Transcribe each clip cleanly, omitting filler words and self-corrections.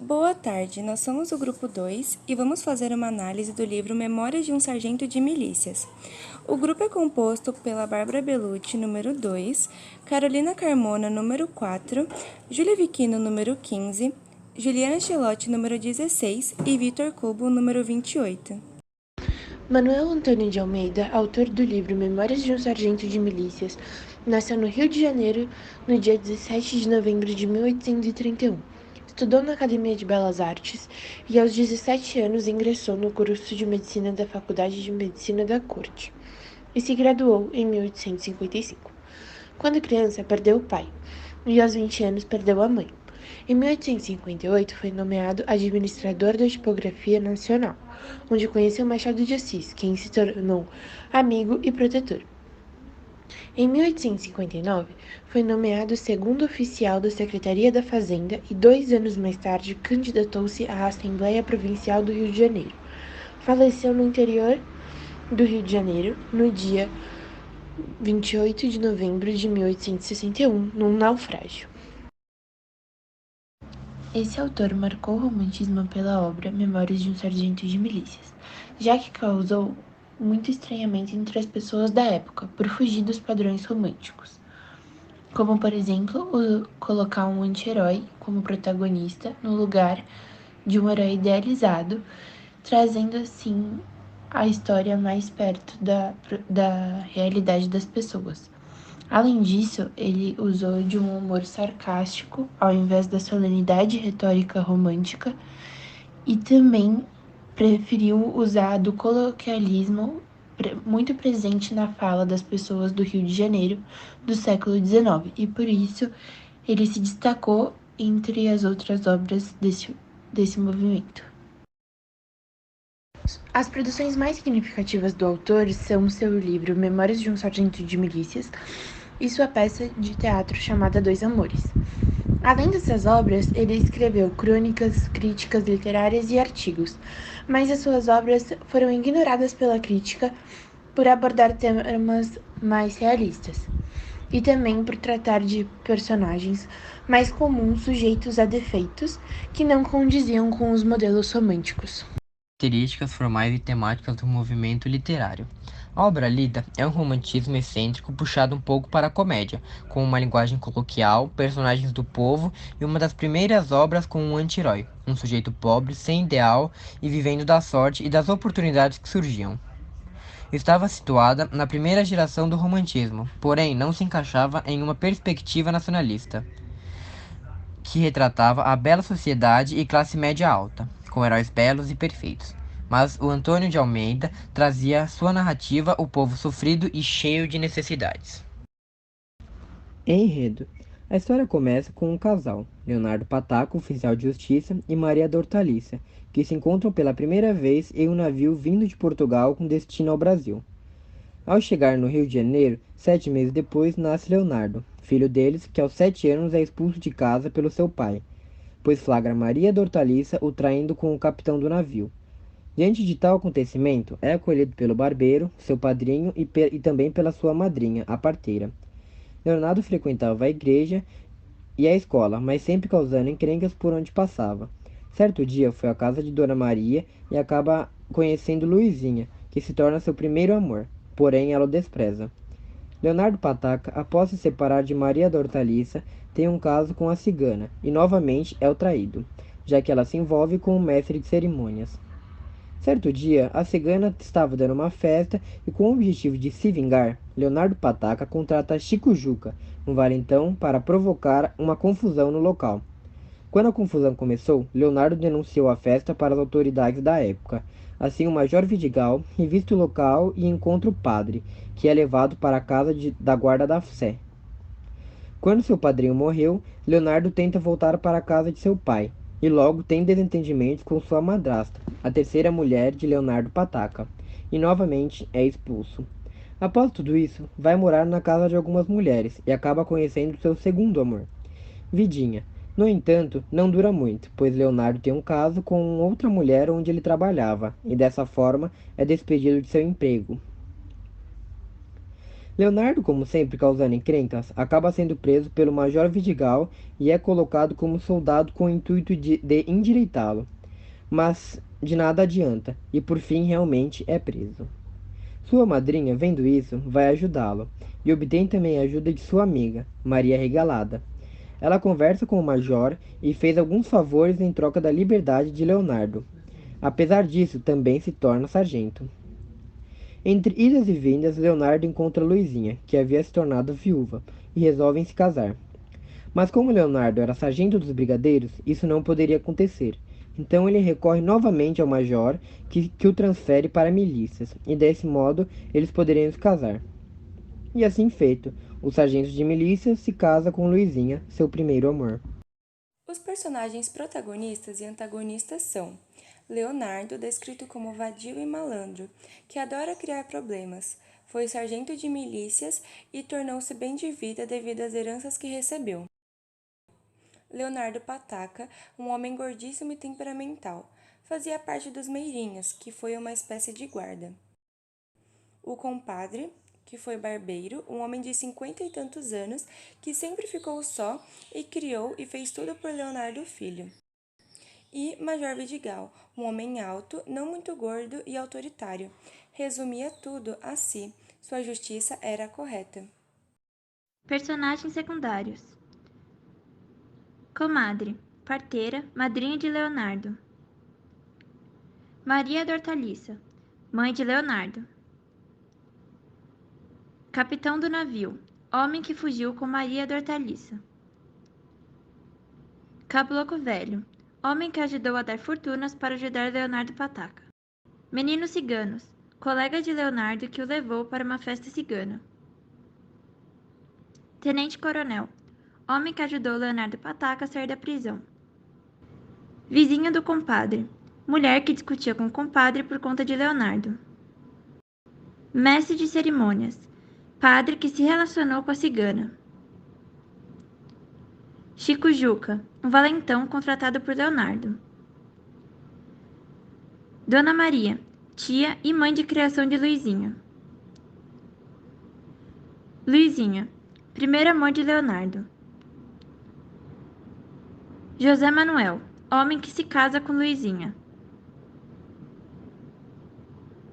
Boa tarde, nós somos o grupo 2 e vamos fazer uma análise do livro Memórias de um Sargento de Milícias. O grupo é composto pela Bárbara Bellucci, número 2, Carolina Carmona, número 4, Júlia Vicchino, número 15, Juliana Chelotti, número 16 e Vitor Cubo, número 28. Manuel Antônio de Almeida, autor do livro Memórias de um Sargento de Milícias, nasceu no Rio de Janeiro no dia 17 de novembro de 1831. Estudou na Academia de Belas Artes e, aos 17 anos, ingressou no curso de Medicina da Faculdade de Medicina da Corte e se graduou em 1855. Quando criança, perdeu o pai e, aos 20 anos, perdeu a mãe. Em 1858, foi nomeado administrador da Tipografia Nacional, onde conheceu Machado de Assis, quem se tornou amigo e protetor. Em 1859, foi nomeado segundo oficial da Secretaria da Fazenda e 2 anos mais tarde candidatou-se à Assembleia Provincial do Rio de Janeiro. Faleceu no interior do Rio de Janeiro no dia 28 de novembro de 1861, num naufrágio. Esse autor marcou o romantismo pela obra Memórias de um Sargento de Milícias, já que causou muito estranhamento entre as pessoas da época por fugir dos padrões românticos, como, por exemplo, colocar um anti-herói como protagonista no lugar de um herói idealizado, trazendo assim a história mais perto da realidade das pessoas. Além disso, ele usou de um humor sarcástico ao invés da solenidade retórica romântica e também preferiu usar do coloquialismo muito presente na fala das pessoas do Rio de Janeiro do século XIX, e por isso ele se destacou entre as outras obras desse movimento. As produções mais significativas do autor são seu livro Memórias de um Sargento de Milícias e sua peça de teatro chamada Dois Amores. Além dessas obras, ele escreveu crônicas, críticas literárias e artigos, mas as suas obras foram ignoradas pela crítica por abordar temas mais realistas e também por tratar de personagens mais comuns sujeitos a defeitos que não condiziam com os modelos românticos. Características formais e temáticas do movimento literário. A obra lida é um romantismo excêntrico puxado um pouco para a comédia, com uma linguagem coloquial, personagens do povo e uma das primeiras obras com um anti-herói, um sujeito pobre, sem ideal e vivendo da sorte e das oportunidades que surgiam. Estava situada na primeira geração do romantismo, porém não se encaixava em uma perspectiva nacionalista, que retratava a bela sociedade e classe média alta, com heróis belos e perfeitos. Mas o Antônio de Almeida trazia sua narrativa o povo sofrido e cheio de necessidades. Enredo. A história começa com um casal, Leonardo Pataco, oficial de justiça, e Maria da Hortaliça, que se encontram pela primeira vez em um navio vindo de Portugal com destino ao Brasil. Ao chegar no Rio de Janeiro, 7 meses depois, nasce Leonardo, filho deles, que aos 7 anos é expulso de casa pelo seu pai, pois flagra Maria da Hortaliça o traindo com o capitão do navio. Diante de tal acontecimento, é acolhido pelo barbeiro, seu padrinho e também pela sua madrinha, a parteira. Leonardo frequentava a igreja e a escola, mas sempre causando encrencas por onde passava. Certo dia foi à casa de Dona Maria e acaba conhecendo Luizinha, que se torna seu primeiro amor, porém ela o despreza. Leonardo Pataca, após se separar de Maria da Hortaliça, tem um caso com a cigana e novamente é o traído, já que ela se envolve com o mestre de cerimônias. Certo dia, a cigana estava dando uma festa e, com o objetivo de se vingar, Leonardo Pataca contrata Chico Juca, um valentão, para provocar uma confusão no local. Quando a confusão começou, Leonardo denunciou a festa para as autoridades da época. Assim, o Major Vidigal revista o local e encontra o padre, que é levado para a casa da guarda da Sé. Quando seu padrinho morreu, Leonardo tenta voltar para a casa de seu pai, e logo tem desentendimentos com sua madrasta, a terceira mulher de Leonardo Pataca, e novamente é expulso. Após tudo isso, vai morar na casa de algumas mulheres e acaba conhecendo seu segundo amor, Vidinha. No entanto, não dura muito, pois Leonardo tem um caso com outra mulher onde ele trabalhava, e dessa forma é despedido de seu emprego. Leonardo, como sempre causando encrencas, acaba sendo preso pelo Major Vidigal e é colocado como soldado com o intuito de endireitá-lo. Mas de nada adianta, e por fim realmente é preso. Sua madrinha, vendo isso, vai ajudá-lo, e obtém também a ajuda de sua amiga, Maria Regalada. Ela conversa com o Major e fez alguns favores em troca da liberdade de Leonardo. Apesar disso, também se torna sargento. Entre idas e vindas, Leonardo encontra Luizinha, que havia se tornado viúva, e resolvem se casar. Mas como Leonardo era sargento dos brigadeiros, isso não poderia acontecer. Então ele recorre novamente ao major, que o transfere para milícias, e desse modo eles poderiam se casar. E assim feito, o sargento de milícia se casa com Luizinha, seu primeiro amor. Os personagens protagonistas e antagonistas são Leonardo, descrito como vadio e malandro, que adora criar problemas. Foi sargento de milícias e tornou-se bem de vida devido às heranças que recebeu. Leonardo Pataca, um homem gordíssimo e temperamental. Fazia parte dos Meirinhas, que foi uma espécie de guarda. O compadre, que foi barbeiro, um homem de 50 e tantos anos, que sempre ficou só e criou e fez tudo por Leonardo Filho. E Major Vidigal, um homem alto, não muito gordo e autoritário. Resumia tudo a si. Sua justiça era correta. Personagens secundários: Comadre, parteira, madrinha de Leonardo. Maria Dortaliça, mãe de Leonardo. Capitão do navio, homem que fugiu com Maria Dortaliça. Caboclo velho, homem que ajudou a dar fortunas para ajudar Leonardo Pataca. Meninos ciganos, colega de Leonardo que o levou para uma festa cigana. Tenente Coronel, homem que ajudou Leonardo Pataca a sair da prisão. Vizinha do compadre, mulher que discutia com o compadre por conta de Leonardo. Mestre de cerimônias, padre que se relacionou com a cigana. Chico Juca, um valentão contratado por Leonardo. Dona Maria, tia e mãe de criação de Luizinha. Luizinha, primeiro amor de Leonardo. José Manuel, homem que se casa com Luizinha.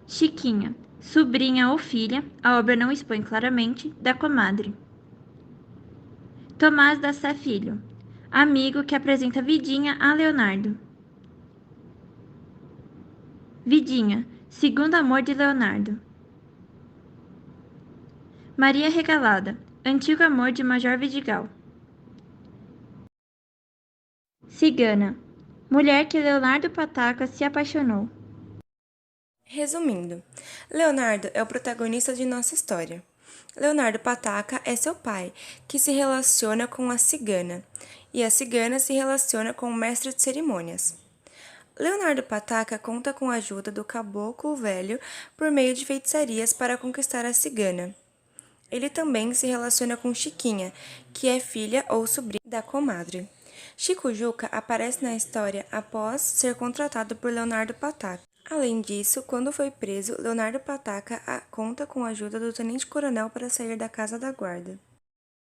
Chiquinha, sobrinha ou filha, a obra não expõe claramente, da comadre. Tomás da Sé Filho, amigo que apresenta Vidinha a Leonardo. Vidinha, segundo amor de Leonardo. Maria Regalada, antigo amor de Major Vidigal. Cigana, mulher que Leonardo Pataca se apaixonou. Resumindo, Leonardo é o protagonista de nossa história. Leonardo Pataca é seu pai, que se relaciona com a cigana, e a cigana se relaciona com o mestre de cerimônias. Leonardo Pataca conta com a ajuda do caboclo velho por meio de feitiçarias para conquistar a cigana. Ele também se relaciona com Chiquinha, que é filha ou sobrinha da comadre. Chico Juca aparece na história após ser contratado por Leonardo Pataca. Além disso, quando foi preso, Leonardo Pataca conta com a ajuda do tenente-coronel para sair da casa da guarda.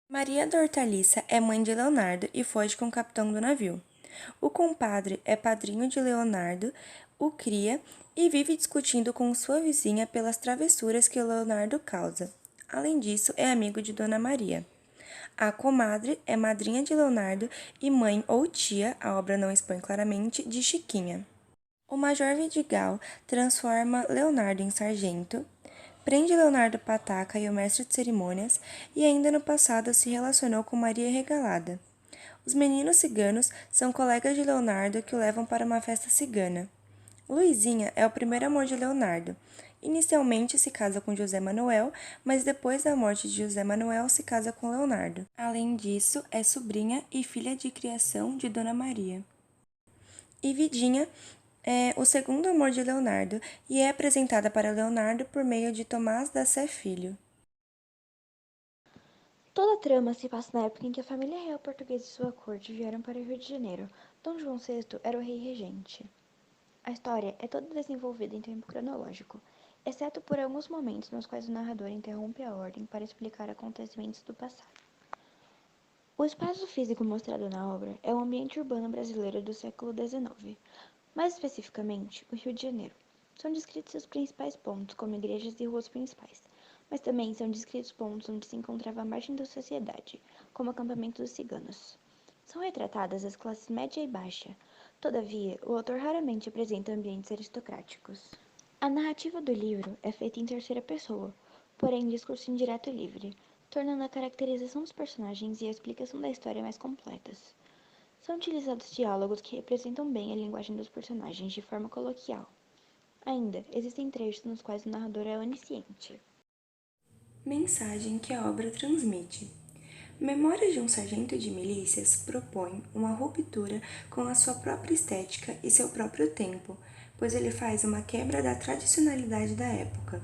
Maria Dortaliça é mãe de Leonardo e foge com o capitão do navio. O compadre é padrinho de Leonardo, o cria e vive discutindo com sua vizinha pelas travessuras que Leonardo causa. Além disso, é amigo de Dona Maria. A comadre é madrinha de Leonardo e mãe ou tia, a obra não expõe claramente, de Chiquinha. O Major Vidigal transforma Leonardo em sargento, prende Leonardo Pataca e o mestre de cerimônias e ainda no passado se relacionou com Maria Regalada. Os meninos ciganos são colegas de Leonardo que o levam para uma festa cigana. Luizinha é o primeiro amor de Leonardo. Inicialmente se casa com José Manuel, mas depois da morte de José Manuel se casa com Leonardo. Além disso, é sobrinha e filha de criação de Dona Maria. E Vidinha é o segundo amor de Leonardo e é apresentada para Leonardo por meio de Tomás da Sé Filho. Toda a trama se passa na época em que a família real portuguesa e sua corte vieram para o Rio de Janeiro. Dom João VI era o rei regente. A história é toda desenvolvida em tempo cronológico. exceto por alguns momentos nos quais o narrador interrompe a ordem para explicar acontecimentos do passado. O espaço físico mostrado na obra é o ambiente urbano brasileiro do século XIX, mais especificamente, o Rio de Janeiro. São descritos seus principais pontos, como igrejas e ruas principais, mas também são descritos pontos onde se encontrava a margem da sociedade, como o acampamento dos ciganos. São retratadas as classes média e baixa. Todavia, o autor raramente apresenta ambientes aristocráticos. A narrativa do livro é feita em terceira pessoa, porém discurso indireto e livre, tornando a caracterização dos personagens e a explicação da história mais completas. São utilizados diálogos que representam bem a linguagem dos personagens de forma coloquial. Ainda, existem trechos nos quais o narrador é onisciente. Mensagem que a obra transmite. Memórias de um Sargento de Milícias propõe uma ruptura com a sua própria estética e seu próprio tempo, pois ele faz uma quebra da tradicionalidade da época.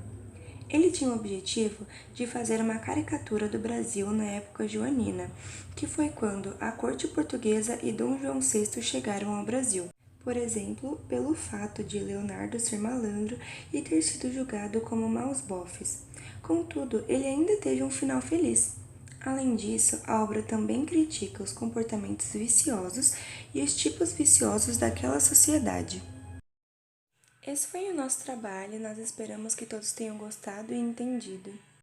Ele tinha o objetivo de fazer uma caricatura do Brasil na época joanina, que foi quando a corte portuguesa e Dom João VI chegaram ao Brasil. Por exemplo, pelo fato de Leonardo ser malandro e ter sido julgado como maus bofes. Contudo, ele ainda teve um final feliz. Além disso, a obra também critica os comportamentos viciosos e os tipos viciosos daquela sociedade. Esse foi o nosso trabalho, nós esperamos que todos tenham gostado e entendido.